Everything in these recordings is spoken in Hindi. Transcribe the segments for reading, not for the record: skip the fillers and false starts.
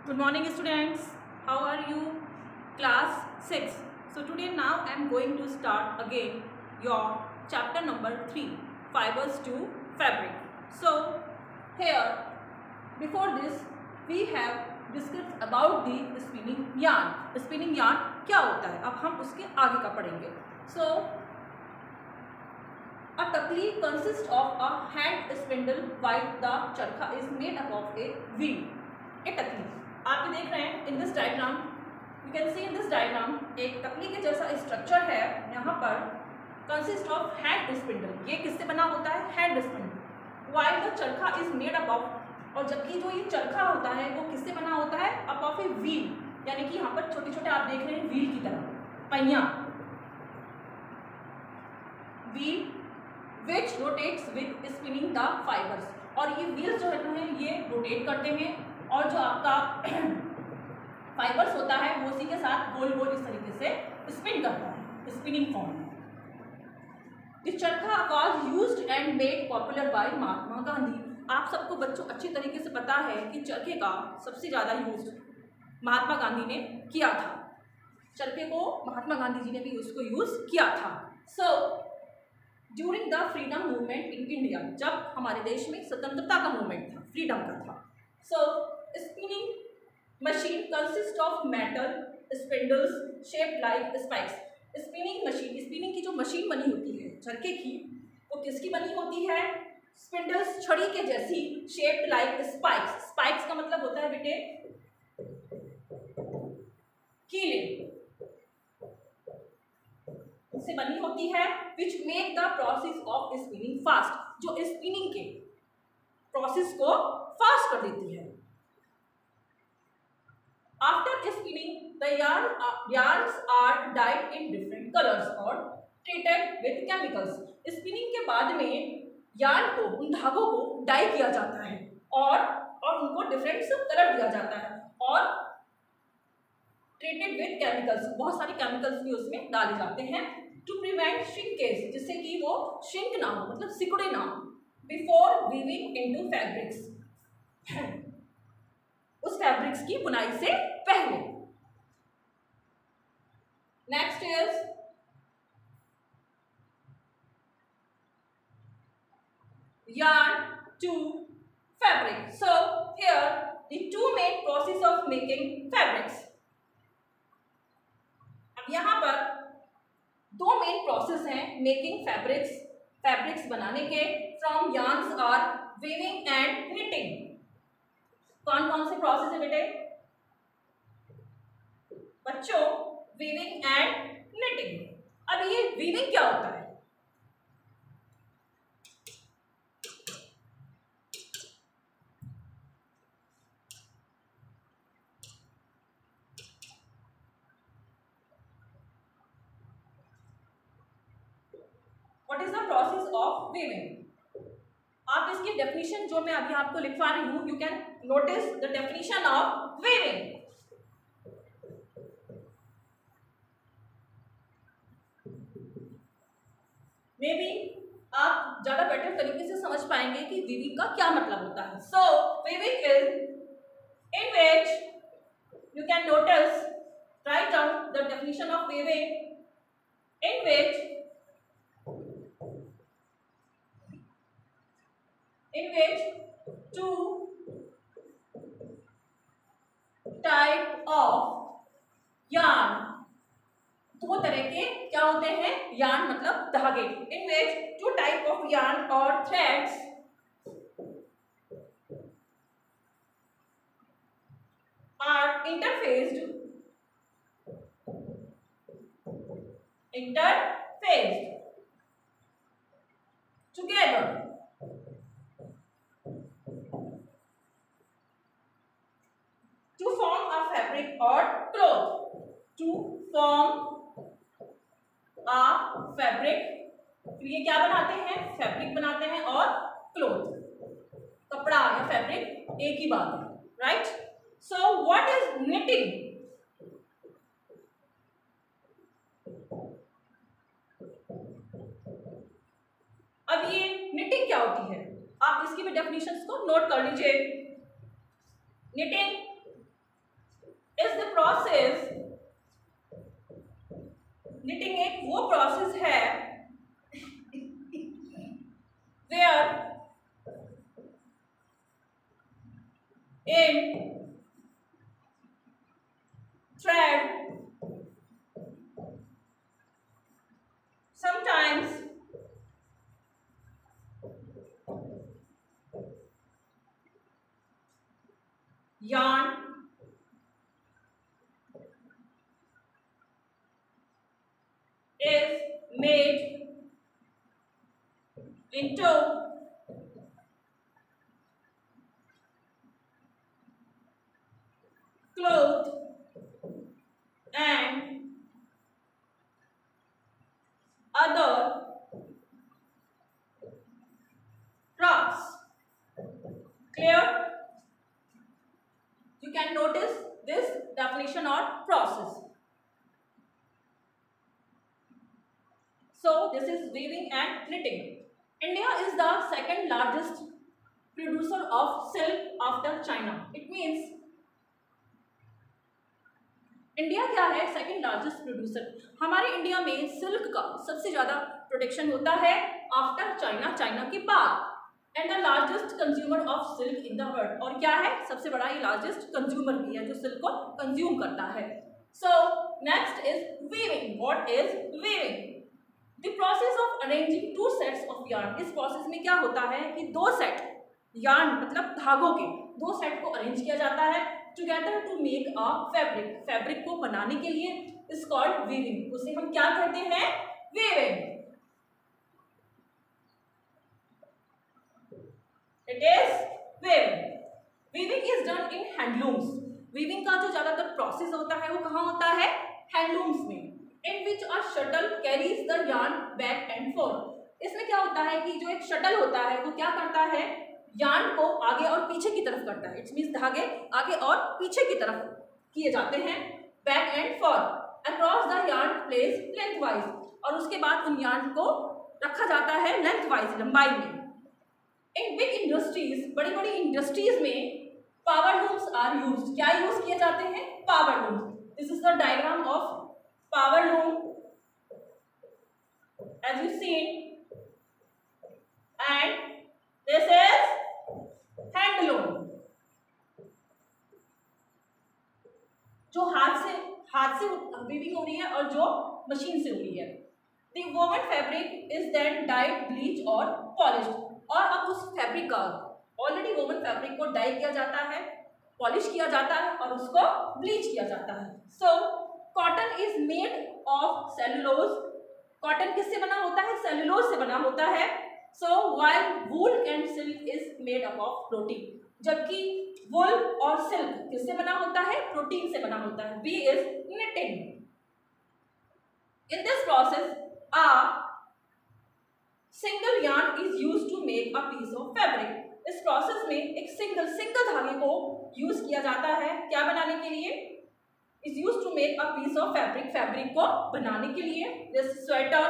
Good morning students, how are you? Class 6. So today now I am going to start again your chapter number 3, fibers to fabric. So here before this we have discussed about the spinning yarn. Spinning yarn क्या होता है, अब हम उसके आगे का पढ़ेंगे. So a takli consists of a hand spindle while the charkha is made up of a wheel. A takli आप ये देख रहे हैं in this diagram, you can see in this diagram एक तकली के जैसा स्ट्रक्चर है. यहाँ पर कंसिस्ट ऑफ हैंड स्पिंडल, ये किससे बना होता है? Hand spindle. वाइल द चरखा इज मेड अप ऑफ, और जबकि जो ये चरखा होता है वो किससे बना होता है? अप ऑफ ए व्हील, यानी कि यहाँ पर छोटे छोटे आप देख रहे हैं व्हील की तरह पहिया, wheel which rotates with spinning the fibres. और ये व्हील्स जो है ये रोटेट करते हैं और जो आपका फाइबर्स होता है वो उसी के साथ गोल गोल इस तरीके से स्पिन करता है, स्पिनिंग फॉर्म में. The charkha was used and made popular by Mahatma Gandhi. आप सबको बच्चों अच्छी तरीके से पता है कि चरखे का सबसे ज़्यादा यूज महात्मा गांधी ने किया था. चरखे को महात्मा गांधी जी ने भी उसको यूज़ किया था. So during the freedom movement in India, जब हमारे देश में स्वतंत्रता का मूवमेंट था, फ्रीडम का था. So spinning machine consist of metal spindles shaped like spikes. Spinning machine, spinning की जो मशीन बनी होती है चरखे की, वो किसकी बनी होती है? स्पिंडल्स, छड़ी के जैसी, शेप्ड लाइक स्पाइक्स. स्पाइक्स का मतलब होता है बेटे कीले, से बनी होती है. Which make the process of spinning fast, जो स्पिनिंग के प्रोसेस को फास्ट कर देती है. After spinning the yarns are dyed in different colors और treated with chemicals. स्पिनिंग के बाद में यार्न को, उन धागों को डाई किया जाता है और उनको डिफरेंट कलर दिया जाता है और ट्रीटेड विद केमिकल्स, बहुत सारे केमिकल्स भी उसमें डाले जाते हैं टू प्रिवेंट श्रिंकेज, जिससे कि वो श्रिंक ना हो, मतलब सिकुड़े ना हो. बिफोर वीविंग इनटू फैब्रिक्स, उस फैब्रिक्स की बुनाई से पहले. Next is yarn to fabric. So here the two main process of making fabrics. अब यहाँ पर दो मेन प्रोसेस हैं मेकिंग फैब्रिक्स बनाने के. From yarns are weaving and knitting. कौन कौन से प्रोसेस है बेटे बच्चों? Weaving and knitting. अब ये वीविंग क्या होता है? What is the process of weaving? आप इसकी डेफिनेशन जो मैं अभी आपको लिखवा रही हूं, you can notice the definition of weaving. May be आप ज्यादा बेटर तरीके से समझ पाएंगे कि वीविंग का क्या मतलब होता है. So weaving is in which you can notice, right down the definition of weaving, in which two type of yarn, दो तरह के क्या होते हैं? yarn मतलब धागे. in which two type of yarn or threads are interfaced together to form a fabric or cloth. To form a fabric, फिर ये क्या बनाते हैं? फैब्रिक बनाते हैं. और क्लोथ, कपड़ा या फैब्रिक एक ही बात है, right? So what is knitting? अब ये knitting क्या होती है? आप इसकी भी डेफिनेशंस को नोट कर लीजिए. knitting प्रोसेस, निटिंग एक वो प्रोसेस है wherein thread sometimes yarn is made into cloth and other crafts. Clear? You can notice this definition or process. So this is weaving and knitting. India is the second largest producer of silk after China. It means India क्या है? Second largest producer. हमारे इंडिया में सिल्क का सबसे ज्यादा प्रोडक्शन होता है आफ्टर चाइना, चाइना के बाद। And the largest consumer of silk in the world. और क्या है? सबसे बड़ा ये लार्जेस्ट कंज्यूमर भी है जो सिल्क को कंज्यूम करता है। So next is weaving. What is weaving? The process of arranging two sets of yarn. इस प्रोसेस में क्या होता है कि दो सेट यार्न मतलब धागों के दो सेट को अरेंज किया जाता है together to make a fabric. Fabric को बनाने के लिए इज कॉल्ड वीविंग। उसे हम क्या कहते हैं? Weaving. It is weaving. Weaving is done in handlooms. Weaving का जो ज्यादातर प्रोसेस होता है वो कहाँ होता है? हैंडलूम्स में। In which a shuttle carries the yarn back and forth. इसमें क्या होता है कि जो एक शटल होता है वो क्या करता है? यार्न को आगे और पीछे की तरफ करता है। इट्स मींस धागे आगे और पीछे की तरफ किए जाते हैं। Back and forward across the yarn place lengthwise. और उसके बाद उन यार्न को रखा जाता है लेंथवाइज, लंबाई में। इन बिग इंडस्ट्रीज, बड़ी बड़ी इंडस्ट्रीज में पावर लूम्स आर यूज्ड। क्या यूज किए जाते हैं? Power looms. This is the diagram of power loom as you seen and this is handloom. जो हाथ से वीविंग हो रही है और जो मशीन से हो रही है। The woven fabric is then dyed, bleach और पॉलिश्ड। और अब उस फैब्रिक का ऑलरेडी वोवन फैब्रिक को डाई किया जाता है, पॉलिश किया जाता है और उसको ब्लीच किया जाता है। So cotton is made of cellulose. Cotton किससे बना होता है? सेलुलोज से बना होता है। So while wool and silk is made up of protein, जबकि वुल और सिल्क किससे बना होता है? प्रोटीन से बना होता है। B is knitting. In this process, a single yarn is used to make a piece of fabric. इस प्रोसेस में एक सिंगल धागे को यूज किया जाता है क्या बनाने के लिए? Is used to make a piece of fabric. Fabric को बनाने के लिए। This sweater,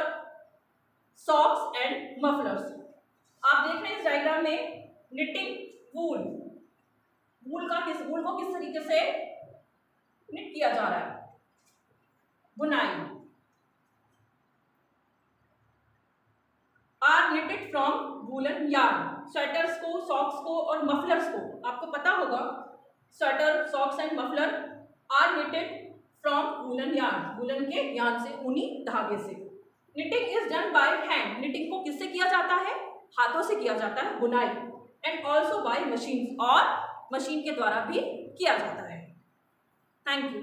socks and mufflers. आप देख रहे हैं इस डायग्राम में निटिंग वूल। वूल को किस तरीके से निट किया जा रहा है? बुनाई। Are knitted from woollen yarn. Sweaters को, सॉक्स को और मफलर्स को आपको पता होगा। Sweater, socks and muffler are knitted from woollen yarn. Woollen के यार्न से, ऊनी धागे से। Knitting is done by hand. Knitting को किससे किया जाता है? हाथों से किया जाता है, बुनाई। एंड ऑल्सो बाय मशीन, और मशीन के द्वारा भी किया जाता है। Thank you.